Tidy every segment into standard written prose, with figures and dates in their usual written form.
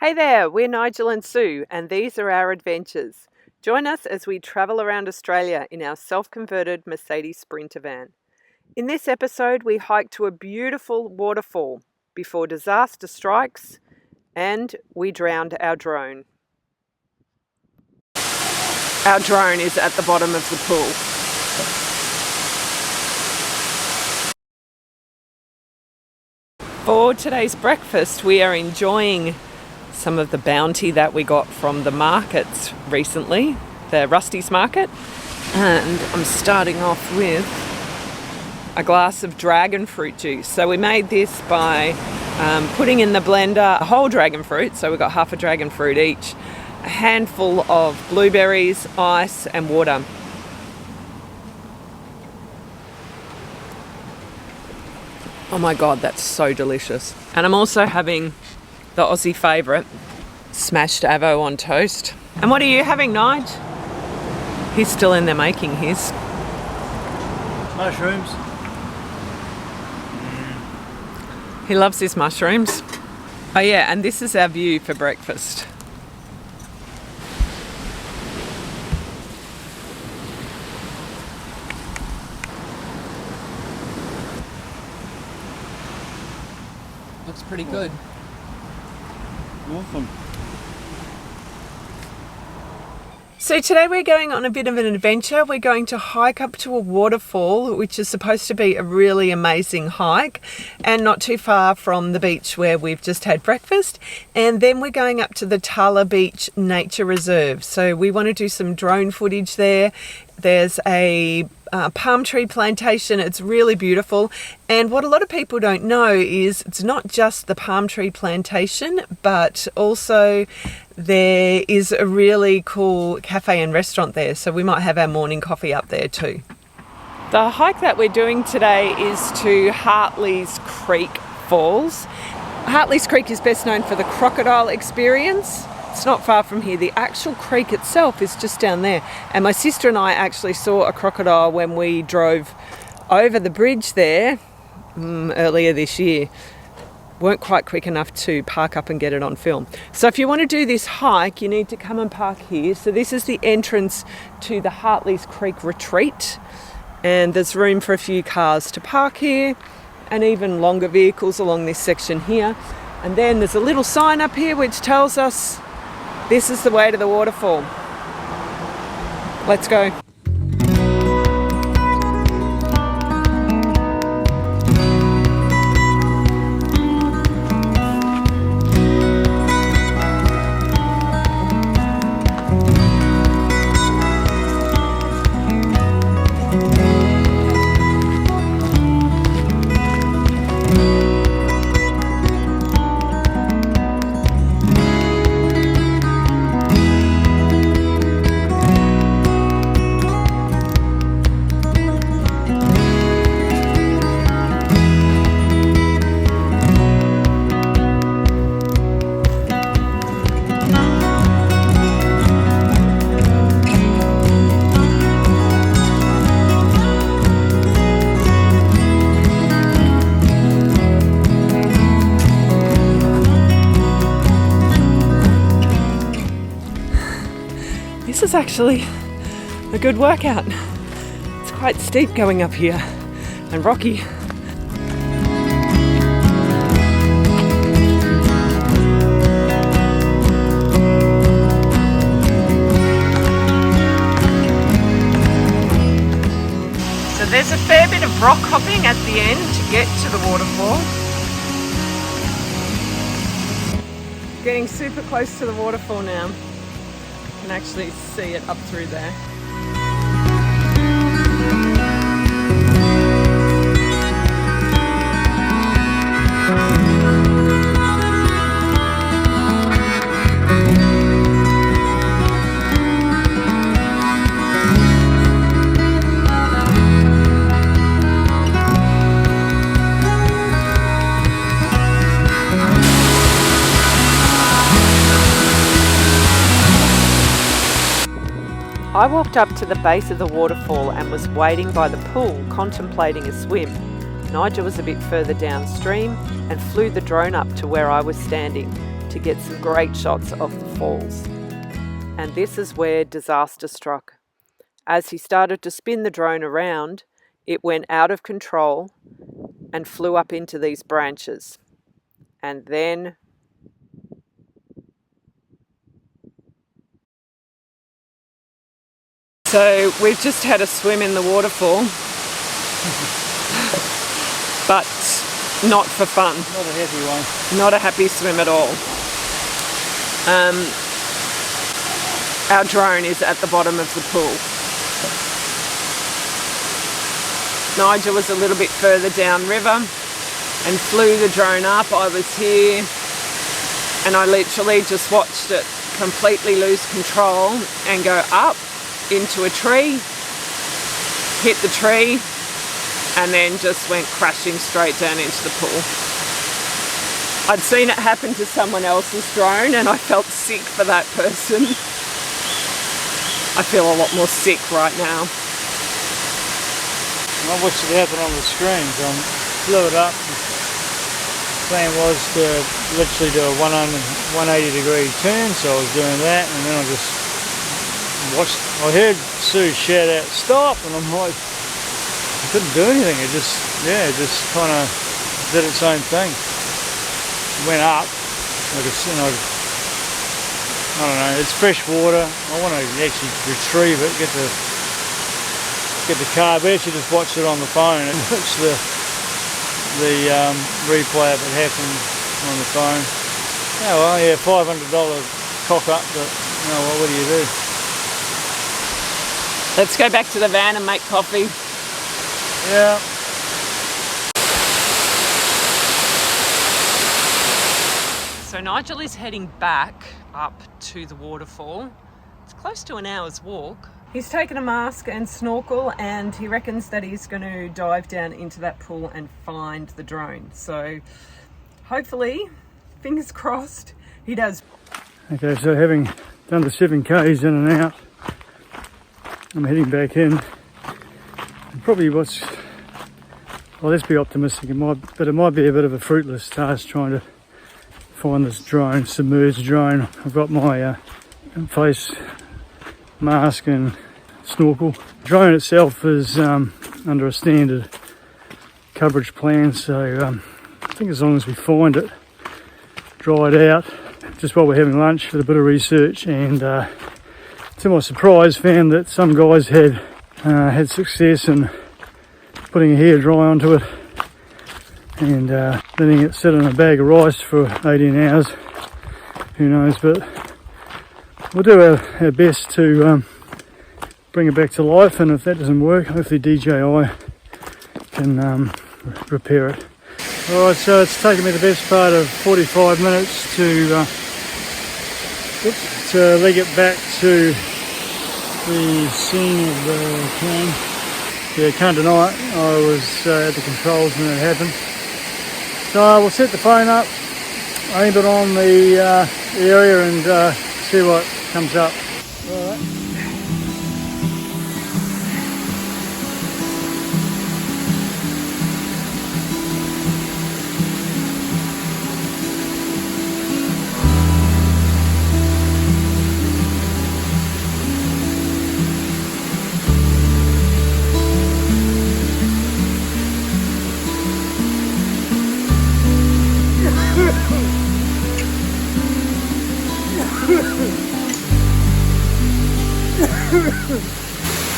Hey there, we're Nigel and Sue, and these are our adventures. Join us as we travel around Australia in our self-converted Mercedes Sprinter van. In this episode, we hike to a beautiful waterfall before disaster strikes and we drowned our drone. Our drone is at the bottom of the pool. For today's breakfast, we are enjoying some of the bounty that we got from the markets recently, the Rusty's Market, and I'm starting off with a glass of dragon fruit juice. So we made this by putting in the blender a whole dragon fruit, so we got half a dragon fruit each, a handful of blueberries, ice and water. Oh my god, that's so delicious. And I'm also having the Aussie favourite, smashed avo on toast. And what are you having, Nige? He's still in there making his. Mushrooms. He loves his mushrooms. Oh yeah, and this is our view for breakfast. Looks pretty good. Awesome. So today we're going on a bit of an adventure. We're going to hike up to a waterfall, which is supposed to be a really amazing hike and not too far from the beach where we've just had breakfast. And then we're going up to the Tala Beach Nature Reserve. So we want to do some drone footage there. There's a palm tree plantation. It's really beautiful. And what a lot of people don't know is it's not just the palm tree plantation, but also there is a really cool cafe and restaurant there. So we might have our morning coffee up there too. The hike that we're doing today is to Hartley's Creek Falls. Hartley's Creek is best known for the crocodile experience. It's not far from here. The actual creek itself is just down there. And my sister and I actually saw a crocodile when we drove over the bridge there earlier this year. Weren't quite quick enough to park up and get it on film. So if you want to do this hike, you need to come and park here. So this is the entrance to the Hartley's Creek Retreat. And there's room for a few cars to park here and even longer vehicles along this section here. And then there's a little sign up here which tells us this is the way to the waterfall. Let's go. This is actually a good workout. It's quite steep going up here and rocky. So there's a fair bit of rock hopping at the end to get to the waterfall. Getting super close to the waterfall now. You can actually see it up through there. I walked up to the base of the waterfall and was waiting by the pool, contemplating a swim. Nigel was a bit further downstream and flew the drone up to where I was standing. to get some great shots of the falls. And this is where disaster struck. As he started to spin the drone around, it went out of control and flew up into these branches. And then so we've just had a swim in the waterfall, but not for fun. Not a happy one. Not a happy swim at all. Our drone is at the bottom of the pool. Nigel was a little bit further downriver and flew the drone up. I was here and I literally just watched it completely lose control and go up into a tree, hit the tree, and then just went crashing straight down into the pool. I'd seen it happen to someone else's drone and I felt sick for that person. I feel a lot more sick right now. I watched it happen on the screen, so I blew it up. The plan was to literally do a 180 degree turn, so I was doing that, and then I just watched. I heard Sue shout out, "Stop!" and I'm like, I couldn't do anything. It just kind of did its own thing. It went up. I don't know. It's fresh water. I want to actually retrieve it, get the car. We actually just watched it on the phone and watched the replay of it happen on the phone. Oh well, yeah, $500 cock up, but you know what do you do? Let's go back to the van and make coffee. Yeah. So Nigel is heading back up to the waterfall. It's close to an hour's walk. He's taken a mask and snorkel and he reckons that he's going to dive down into that pool and find the drone. So hopefully, fingers crossed, he does. Okay, so having done the 7 Ks in and out, I'm heading back in. And probably well, let's be optimistic. It might be a bit of a fruitless task trying to find this drone, submerged drone. I've got my face mask and snorkel. The drone itself is under a standard coverage plan, so I think as long as we find it, dry it out, just while we're having lunch, did a bit of research, and to my surprise found that some guys had success in putting a hairdryer onto it and letting it sit in a bag of rice for 18 hours. Who knows, but we'll do our best to bring it back to life, and if that doesn't work, hopefully DJI can repair it. Alright, so it's taken me the best part of 45 minutes to leg it back to the scene of the plane. Yeah, can't deny it, I was at the controls when it happened. So we'll set the phone up, aim it on the area and see what comes up. All right.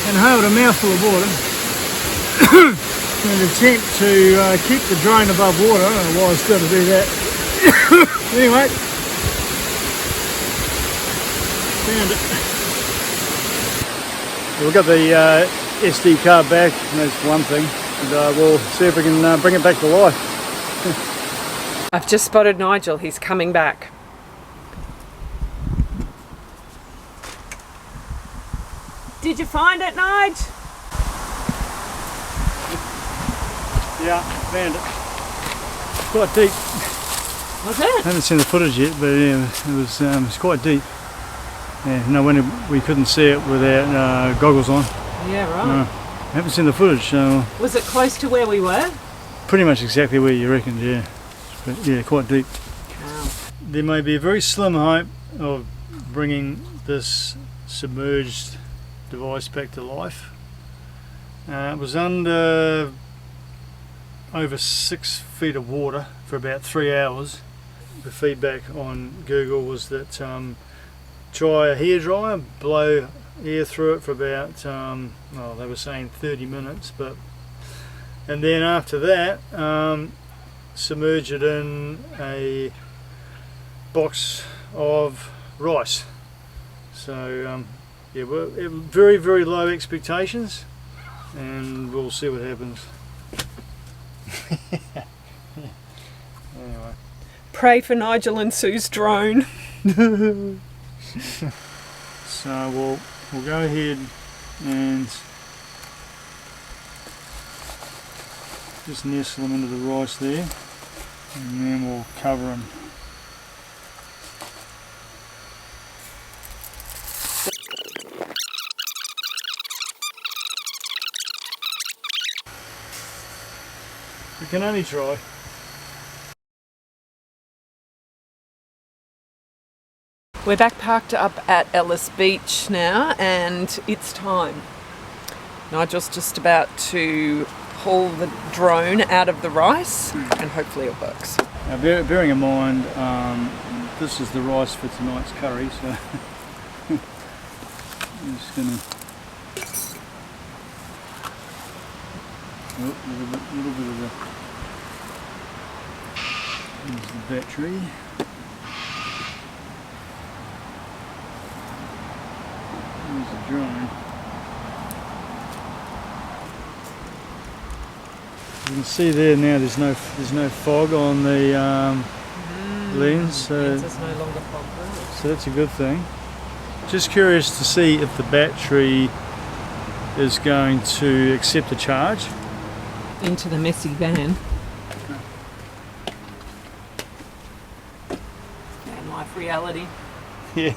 Inhaled a mouthful of water in an attempt to keep the drone above water. I don't know why I was going to do that. Anyway, found it. We've got the SD card back, and that's one thing, and we'll see if we can bring it back to life. I've just spotted Nigel, he's coming back. Did you find it, Nige? Yeah, found it. Quite deep. Was it? I haven't seen the footage yet, but yeah, it was quite deep. Yeah, no wonder we couldn't see it without goggles on. Yeah, right. No, haven't seen the footage, so... Was it close to where we were? Pretty much exactly where you reckoned, yeah. But yeah, quite deep. Wow. there may be a very slim hope of bringing this submerged device back to life. It was under over 6 feet of water for about 3 hours. The feedback on Google was that try a hairdryer, blow air through it for about, well, they were saying 30 minutes, and then after that, submerge it in a box of rice. So yeah, we're very, very low expectations, and we'll see what happens. Anyway. Pray for Nigel and Sue's drone. So we'll go ahead and just nestle them into the rice there, and then we'll cover them. We can only try. We're back parked up at Ellis Beach now, and it's time. Nigel's just about to pull the drone out of the rice, and hopefully it works. Now, bearing in mind, this is the rice for tonight's curry, so I'm just going to little bit of the, there's the battery. There's the drone. You can see there now there's no fog on the lens, so There's no longer fog. so that's a good thing. Just curious to see if the battery is going to accept a charge. Into the messy van. Van life reality. Yeah.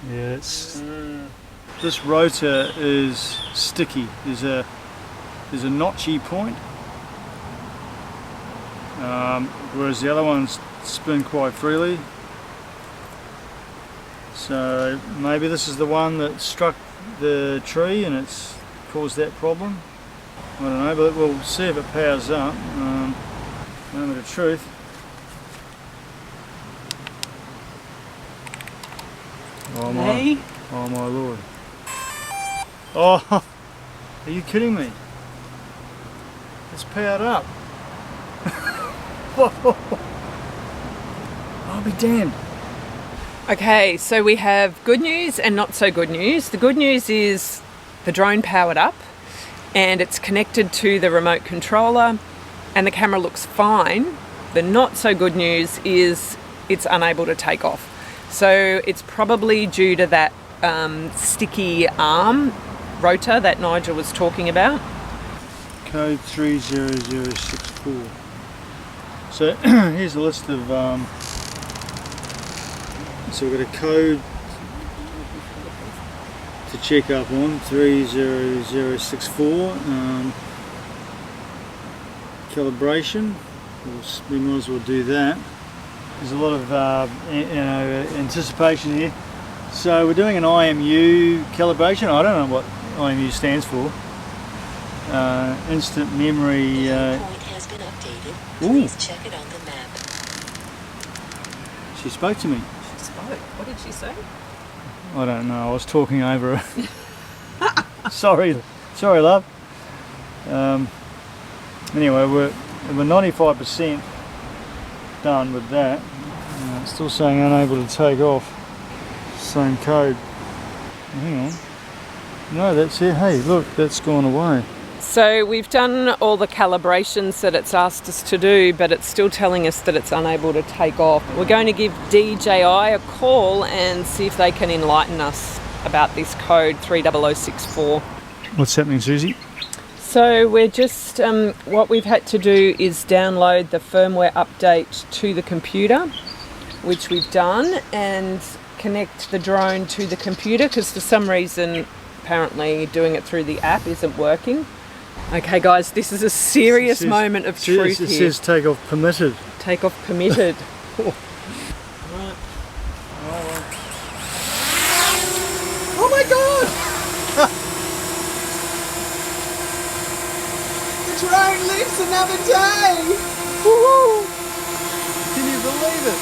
Yeah, this rotor is sticky. There's a notchy point, whereas the other ones spin quite freely. So maybe this is the one that struck the tree and it's caused that problem. I don't know, but we'll see if it powers up. Moment of truth. Oh my, Hey. oh my lord. Oh, are you kidding me? It's powered up. I'll be damned. Okay, so we have good news and not so good news. The good news is the drone powered up and it's connected to the remote controller and the camera looks fine. The not so good news is it's unable to take off. So it's probably due to that sticky arm rotor that Nigel was talking about. Code 30064. So here's a list of, so we've got a code to check up on, 30064. Calibration, we might as well do that. There's a lot of anticipation here. So we're doing an IMU calibration. I don't know what IMU stands for. Instant memory. Point has been updated. Ooh. Please check it on the map. She spoke to me. She spoke. What did she say? I don't know. I was talking over her. sorry, love. Anyway, we're 95% done with that. It's still saying unable to take off. Same code. Hang on. No, that's it. Hey, look, that's gone away. So we've done all the calibrations that it's asked us to do, but it's still telling us that it's unable to take off. We're going to give DJI a call and see if they can enlighten us about this code 30064. What's happening, Susie? So we're just, what we've had to do is download the firmware update to the computer, which we've done, and connect the drone to the computer because for some reason apparently doing it through the app isn't working. Okay guys, this is a serious moment of truth here. It says takeoff permitted. Takeoff permitted. Right. Oh my god! The drone lives another day! Woohoo! Can you believe it?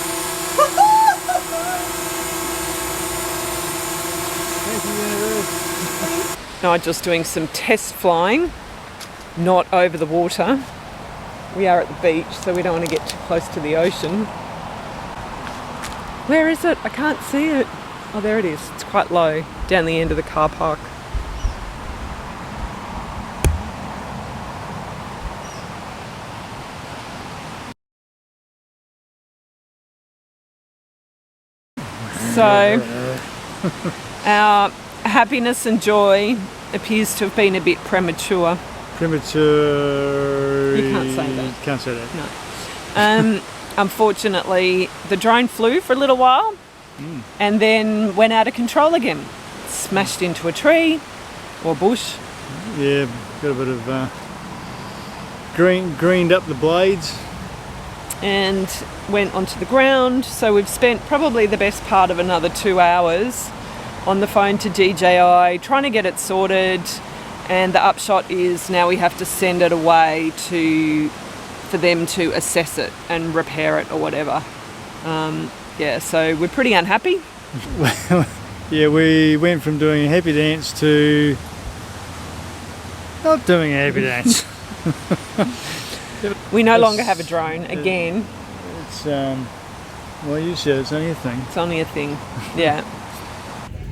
Thank you, universe. Nigel's doing some test flying, not over the water. We are at the beach, so we don't want to get too close to the ocean. Where is it? I can't see it. Oh, there it is. It's quite low, down the end of the car park. So, our happiness and joy appears to have been a bit premature. Premature. You can't say that. Can't say that. No. Unfortunately, the drone flew for a little while and then went out of control again. Smashed into a tree or bush. Yeah, got a bit of greened up the blades. And went onto the ground. So we've spent probably the best part of another 2 hours on the phone to DJI trying to get it sorted, and the upshot is now we have to send it away for them to assess it and repair it or whatever. Yeah, so we're pretty unhappy. Well, yeah, we went from doing a happy dance to not doing a happy dance. We no longer have a drone again. It's well, you said it's only a thing. It's only a thing. Yeah.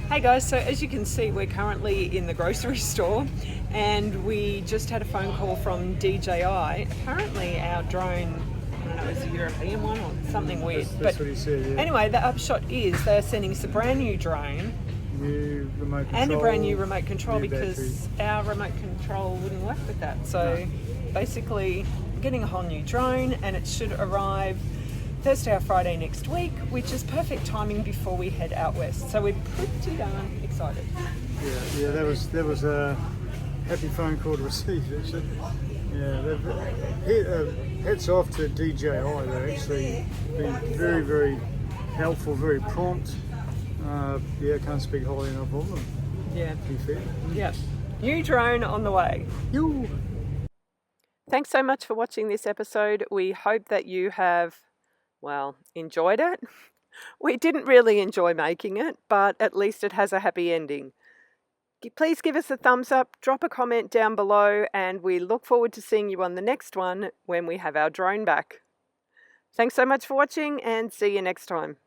Hey guys, so as you can see, we're currently in the grocery store and we just had a phone call from DJI. Apparently our drone, I don't know, is a European one or something weird. That's what he said, yeah. Anyway, the upshot is they're sending us a brand new drone New remote control. and a brand new remote control new because our remote control wouldn't work with that. So basically getting a whole new drone, and it should arrive Thursday or Friday next week, which is perfect timing before we head out west. So we're pretty darn excited. Yeah, that was a happy phone call to receive, actually. Yeah, hats off to DJI. They're actually been very, very helpful, very prompt. Yeah, I can't speak highly enough of them. Yeah. To be fair. Yeah. New drone on the way. Yoo. Thanks so much for watching this episode. We hope that you have, well, enjoyed it. We didn't really enjoy making it, but at least it has a happy ending. Please give us a thumbs up, drop a comment down below, and we look forward to seeing you on the next one when we have our drone back. Thanks so much for watching, and see you next time.